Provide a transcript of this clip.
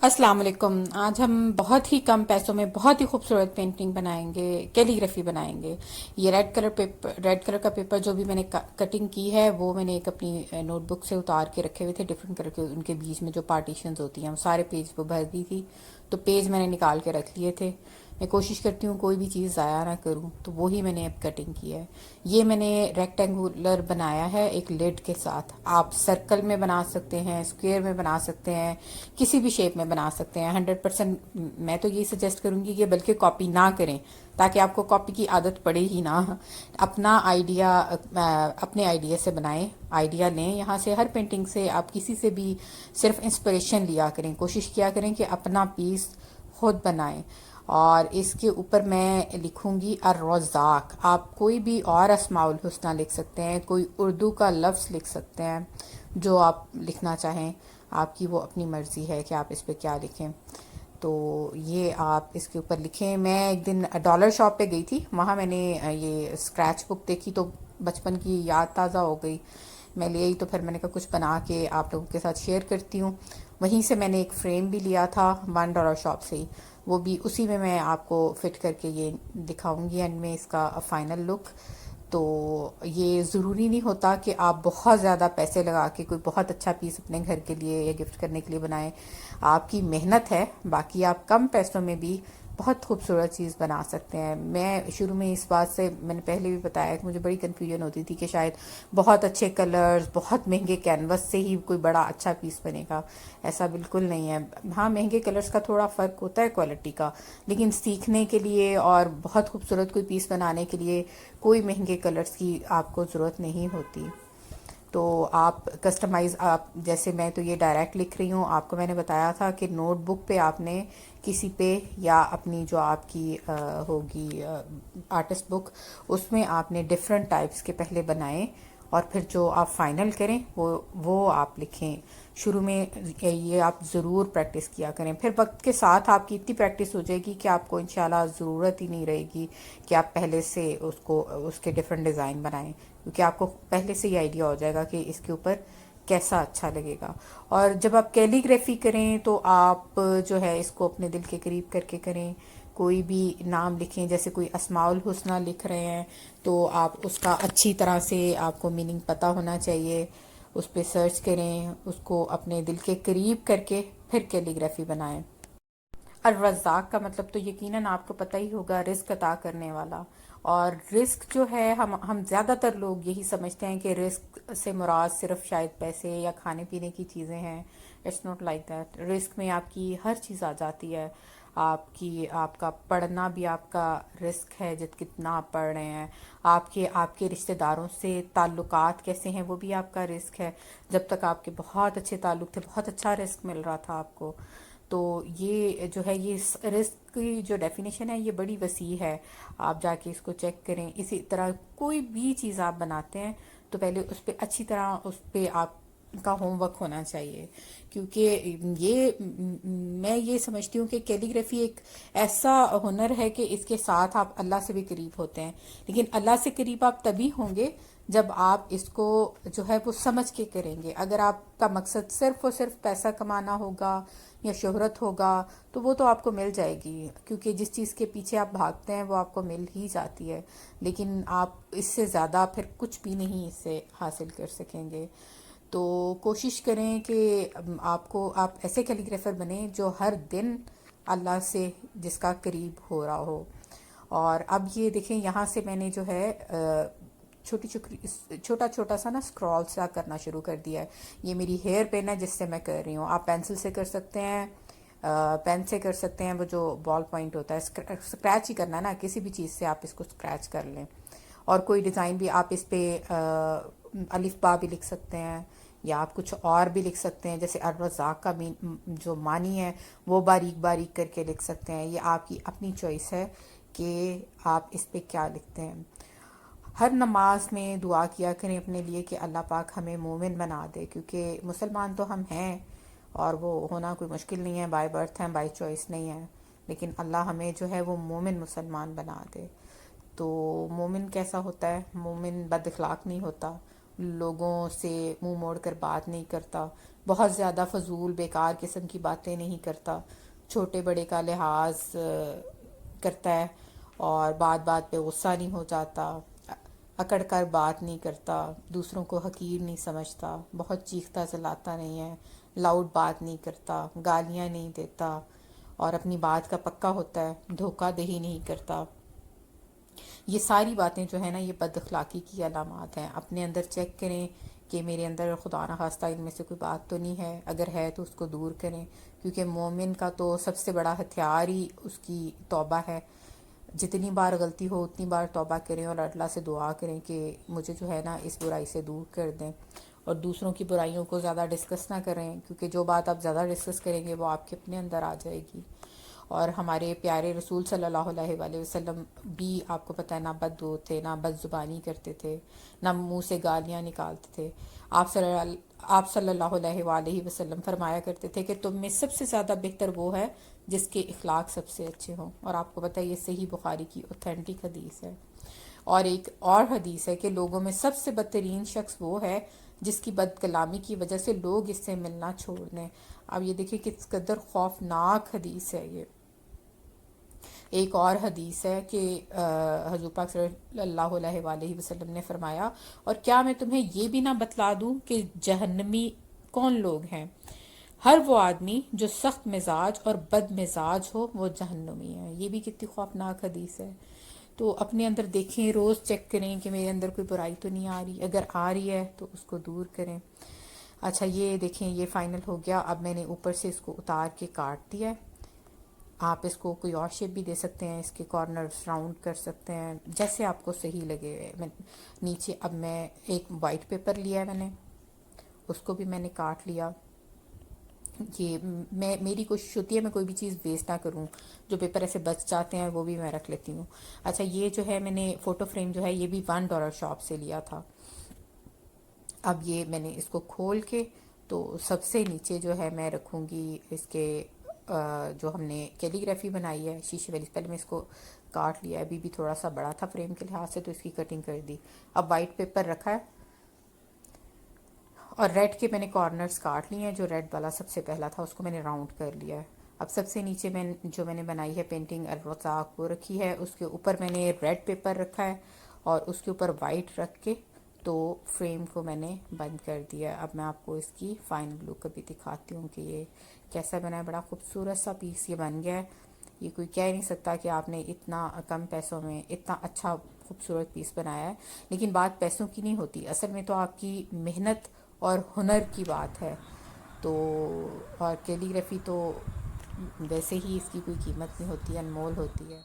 अस्सलाम वालेकुम। आज हम बहुत ही कम पैसों में बहुत ही खूबसूरत पेंटिंग बनाएंगे, कैलीग्राफी बनाएंगे। ये रेड कलर का पेपर जो भी मैंने कटिंग की है वो मैंने एक अपनी नोटबुक से उतार के रखे हुए थे। डिफरेंट कलर के उनके बीच में जो पार्टीशंस होती हैं वो सारे पेज पे भर दी थी, तो पेज मैंने निकाल के रख लिए थे। मैं कोशिश करती हूँ कोई भी चीज़ ज़ाया ना करूँ, तो वही मैंने अब कटिंग की है। ये मैंने रेक्टेंगुलर बनाया है एक लिड के साथ। आप सर्कल में बना सकते हैं, स्क्वायर में बना सकते हैं, किसी भी शेप में बना सकते हैं। 100% मैं तो यही सजेस्ट करूँगी कि बल्कि कॉपी ना करें, ताकि आपको कॉपी की आदत पड़े ही ना। अपना आइडिया अपने आइडिया से बनाएं, आइडिया लें यहाँ से। हर पेंटिंग से आप किसी से भी सिर्फ इंस्पिरेशन लिया करें, कोशिश किया करें कि अपना पीस खुद बनाएं। और इसके ऊपर मैं लिखूंगी अर्रज़ाक। आप कोई भी और अस्माउल हुस्ना लिख सकते हैं, कोई उर्दू का लफ्ज़ लिख सकते हैं, जो आप लिखना चाहें। आपकी वो अपनी मर्ज़ी है कि आप इस पर क्या लिखें। तो ये आप इसके ऊपर लिखें। मैं एक दिन डॉलर शॉप पे गई थी, वहाँ मैंने ये स्क्रैच बुक देखी तो बचपन की याद ताज़ा हो गई। मैं ले आई तो फिर मैंने कहा कुछ बना के आप लोगों के साथ शेयर करती हूँ। वहीं से मैंने एक फ़्रेम भी लिया था $1 शॉप से ही, वो भी उसी में मैं आपको फ़िट करके ये दिखाऊंगी एंड में इसका फ़ाइनल लुक। तो ये ज़रूरी नहीं होता कि आप बहुत ज़्यादा पैसे लगा के कोई बहुत अच्छा पीस अपने घर के लिए या गिफ्ट करने के लिए बनाएं। आपकी मेहनत है, बाकी आप कम पैसों में भी बहुत खूबसूरत चीज़ बना सकते हैं। मैं शुरू में इस बात से, मैंने पहले भी बताया कि मुझे बड़ी कन्फ्यूजन होती थी कि शायद बहुत अच्छे कलर्स, बहुत महंगे कैनवस से ही कोई बड़ा अच्छा पीस बनेगा। ऐसा बिल्कुल नहीं है। हाँ, महंगे कलर्स का थोड़ा फ़र्क होता है क्वालिटी का, लेकिन सीखने के लिए और बहुत खूबसूरत कोई पीस बनाने के लिए कोई महंगे कलर्स की आपको ज़रूरत नहीं होती। तो आप कस्टमाइज़, आप जैसे मैं तो ये डायरेक्ट लिख रही हूँ। आपको मैंने बताया था कि नोटबुक पे आपने किसी पे या अपनी जो आपकी होगी आर्टिस्ट बुक, उसमें आपने डिफरेंट टाइप्स के पहले बनाएं और फिर जो आप फाइनल करें वो आप लिखें। शुरू में ये आप ज़रूर प्रैक्टिस किया करें, फिर वक्त के साथ आपकी इतनी प्रैक्टिस हो जाएगी कि आपको इंशाल्लाह ज़रूरत ही नहीं रहेगी कि आप पहले से उसको उसके डिफरेंट डिज़ाइन बनाएं, क्योंकि आपको पहले से ही आइडिया हो जाएगा कि इसके ऊपर कैसा अच्छा लगेगा। और जब आप कैलीग्राफी करें तो आप जो है इसको अपने दिल के करीब करके करें। कोई भी नाम लिखें, जैसे कोई अस्माउल हुस्ना लिख रहे हैं तो आप उसका अच्छी तरह से आपको मीनिंग पता होना चाहिए। उस पर सर्च करें, उसको अपने दिल के करीब करके फिर कैलीग्राफी बनाएं। और रज़ाक का मतलब तो यकीनन आपको पता ही होगा, रिस्क अता करने वाला। और रिस्क जो है, हम ज़्यादातर लोग यही समझते हैं कि रिस्क से मुराद सिर्फ शायद पैसे या खाने पीने की चीज़ें हैं। It's not like that. Risk में आपकी हर चीज़ आ जाती है। आपका पढ़ना भी आपका रिस्क है, जित कितना आप पढ़ रहे हैं। आपके आपके रिश्तेदारों से ताल्लुकात कैसे हैं वो भी आपका रिस्क है। जब तक आपके बहुत अच्छे ताल्लुक थे, बहुत अच्छा रिस्क मिल रहा था आपको। तो ये जो है, ये रिस्क की जो डेफिनेशन है ये बड़ी वसी है। आप जाके इसको चेक करें। इसी तरह कोई भी चीज़ आप बनाते हैं तो पहले उस पर अच्छी तरह उस पर आप का होमवर्क होना चाहिए, क्योंकि ये मैं ये समझती हूँ कि कैलीग्राफी एक ऐसा हुनर है कि इसके साथ आप अल्लाह से भी करीब होते हैं। लेकिन अल्लाह से करीब आप तभी होंगे जब आप इसको जो है वो समझ के करेंगे। अगर आपका मकसद सिर्फ और सिर्फ पैसा कमाना होगा या शोहरत होगा तो वो तो आपको मिल जाएगी, क्योंकि जिस चीज़ के पीछे आप भागते हैं वो आपको मिल ही जाती है। लेकिन आप इससे ज़्यादा फिर कुछ भी नहीं इससे हासिल कर सकेंगे। तो कोशिश करें कि आप ऐसे कैलीग्राफर बने जो हर दिन अल्लाह से जिसका करीब हो रहा हो। और अब ये देखें, यहाँ से मैंने जो है छोटी छोटी छोटा छोटा सा ना स्क्रॉल सा करना शुरू कर दिया है। ये मेरी हेयर पेन है जिससे मैं कर रही हूँ। आप पेंसिल से कर सकते हैं, पेन से कर सकते हैं, वो जो बॉल पॉइंट होता है। स्क्रैच ही करना है ना, किसी भी चीज़ से आप इसको स्क्रैच कर लें। और कोई डिज़ाइन भी आप इस पे अलिफ बा भी लिख सकते हैं, या आप कुछ और भी लिख सकते हैं। जैसे अर्रज़ाक का जो मानी है वो बारीक बारीक करके लिख सकते हैं। ये आपकी अपनी चॉइस है कि आप इस पे क्या लिखते हैं। हर नमाज में दुआ किया करें अपने लिए कि अल्लाह पाक हमें मोमिन बना दे, क्योंकि मुसलमान तो हम हैं और वो होना कोई मुश्किल नहीं है, बाय बर्थ है, बाय चॉइस नहीं है। लेकिन अल्लाह हमें जो है वो मोमिन मुसलमान बना दे। तो मोमिन कैसा होता है? मोमिन बद अखलाक नहीं होता, لوگوں سے منہ موڑ کر بات نہیں کرتا، بہت زیادہ فضول بیکار قسم کی باتیں نہیں کرتا، چھوٹے بڑے کا لحاظ کرتا ہے، اور بات بات پہ غصہ نہیں ہو جاتا، اکڑ کر بات نہیں کرتا، دوسروں کو حقیر نہیں سمجھتا، بہت چیختا چلاتا نہیں ہے، لاؤڈ بات نہیں کرتا، گالیاں نہیں دیتا، اور اپنی بات کا پکا ہوتا ہے، دھوکہ دہی نہیں کرتا۔ یہ ساری باتیں جو ہے نا، یہ بد اخلاقی کی علامات ہیں۔ اپنے اندر چیک کریں کہ میرے اندر خدا نخواستہ ان میں سے کوئی بات تو نہیں ہے، اگر ہے تو اس کو دور کریں، کیونکہ مومن کا تو سب سے بڑا ہتھیار ہی اس کی توبہ ہے۔ جتنی بار غلطی ہو اتنی بار توبہ کریں، اور اللہ سے دعا کریں کہ مجھے جو ہے نا اس برائی سے دور کر دیں، اور دوسروں کی برائیوں کو زیادہ ڈسکس نہ کریں، کیونکہ جو بات آپ زیادہ ڈسکس کریں گے وہ آپ کے اپنے اندر آ جائے گی۔ اور ہمارے پیارے رسول صلی اللہ علیہ وآلہ وسلم بھی آپ کو پتہ ہے نہ بددو تھے، نہ بد زبانی کرتے تھے، نہ منہ سے گالیاں نکالتے تھے۔ آپ صلی اللہ علیہ وآلہ وسلم فرمایا کرتے تھے کہ تم میں سب سے زیادہ بہتر وہ ہے جس کے اخلاق سب سے اچھے ہوں، اور آپ کو پتہ ہے یہ صحیح بخاری کی اوتھینٹک حدیث ہے۔ اور ایک اور حدیث ہے کہ لوگوں میں سب سے بدترین شخص وہ ہے جس کی بد کلامی کی وجہ سے لوگ اس سے ملنا چھوڑ دیں۔ اب یہ دیکھیں کس قدر خوفناک حدیث ہے یہ۔ ایک اور حدیث ہے کہ حضور پاک صلی اللہ علیہ وآلہ وسلم نے فرمایا، اور کیا میں تمہیں یہ بھی نہ بتلا دوں کہ جہنمی کون لوگ ہیں؟ ہر وہ آدمی جو سخت مزاج اور بد مزاج ہو وہ جہنمی ہے۔ یہ بھی کتنی خوفناک حدیث ہے۔ تو اپنے اندر دیکھیں، روز چیک کریں کہ میرے اندر کوئی برائی تو نہیں آ رہی، اگر آ رہی ہے تو اس کو دور کریں۔ اچھا یہ دیکھیں، یہ فائنل ہو گیا۔ اب میں نے اوپر سے اس کو اتار کے کاٹ دیا ہے۔ آپ اس کو کوئی اور شیپ بھی دے سکتے ہیں، اس کے کارنرز راؤنڈ کر سکتے ہیں، جیسے آپ کو صحیح لگے۔ نیچے اب میں ایک وائٹ پیپر لیا ہے، میں نے اس کو بھی میں نے کاٹ لیا۔ یہ میری کوشش ہوتی ہے میں کوئی بھی چیز ویسٹ نہ کروں، جو پیپر ایسے بچ جاتے ہیں وہ بھی میں رکھ لیتی ہوں۔ اچھا یہ جو ہے میں نے فوٹو فریم جو ہے یہ بھی $1 شاپ سے لیا تھا۔ اب یہ میں نے اس کو کھول کے تو سب سے نیچے جو ہے میں رکھوں گی اس کے جو ہم نے کیلی گرافی بنائی ہے شیشے والی، پہلے میں اس کو کاٹ لیا، ابھی بھی تھوڑا سا بڑا تھا فریم کے لحاظ سے تو اس کی کٹنگ کر دی۔ اب وائٹ پیپر رکھا ہے، اور ریڈ کے میں نے کارنرز کاٹ لیے ہیں، جو ریڈ والا سب سے پہلا تھا اس کو میں نے راؤنڈ کر لیا ہے۔ اب سب سے نیچے جو میں نے بنائی ہے پینٹنگ الرزاق وہ رکھی ہے، اس کے اوپر میں نے ریڈ پیپر رکھا ہے، اور اس کے اوپر وائٹ رکھ کے تو فریم کو میں نے بند کر دیا ہے۔ اب میں آپ کو اس کی فائنل لک ابھی دکھاتی ہوں کہ یہ کیسا بنا ہے۔ بڑا خوبصورت سا پیس یہ بن گیا ہے۔ یہ کوئی کہہ نہیں سکتا کہ آپ نے اتنا کم پیسوں میں اتنا اچھا خوبصورت پیس بنایا ہے، لیکن بات پیسوں کی نہیں ہوتی، اصل میں تو آپ کی محنت اور ہنر کی بات ہے۔ تو اور کیلی گرافی تو ویسے ہی اس کی کوئی قیمت نہیں ہوتی، انمول ہوتی ہے۔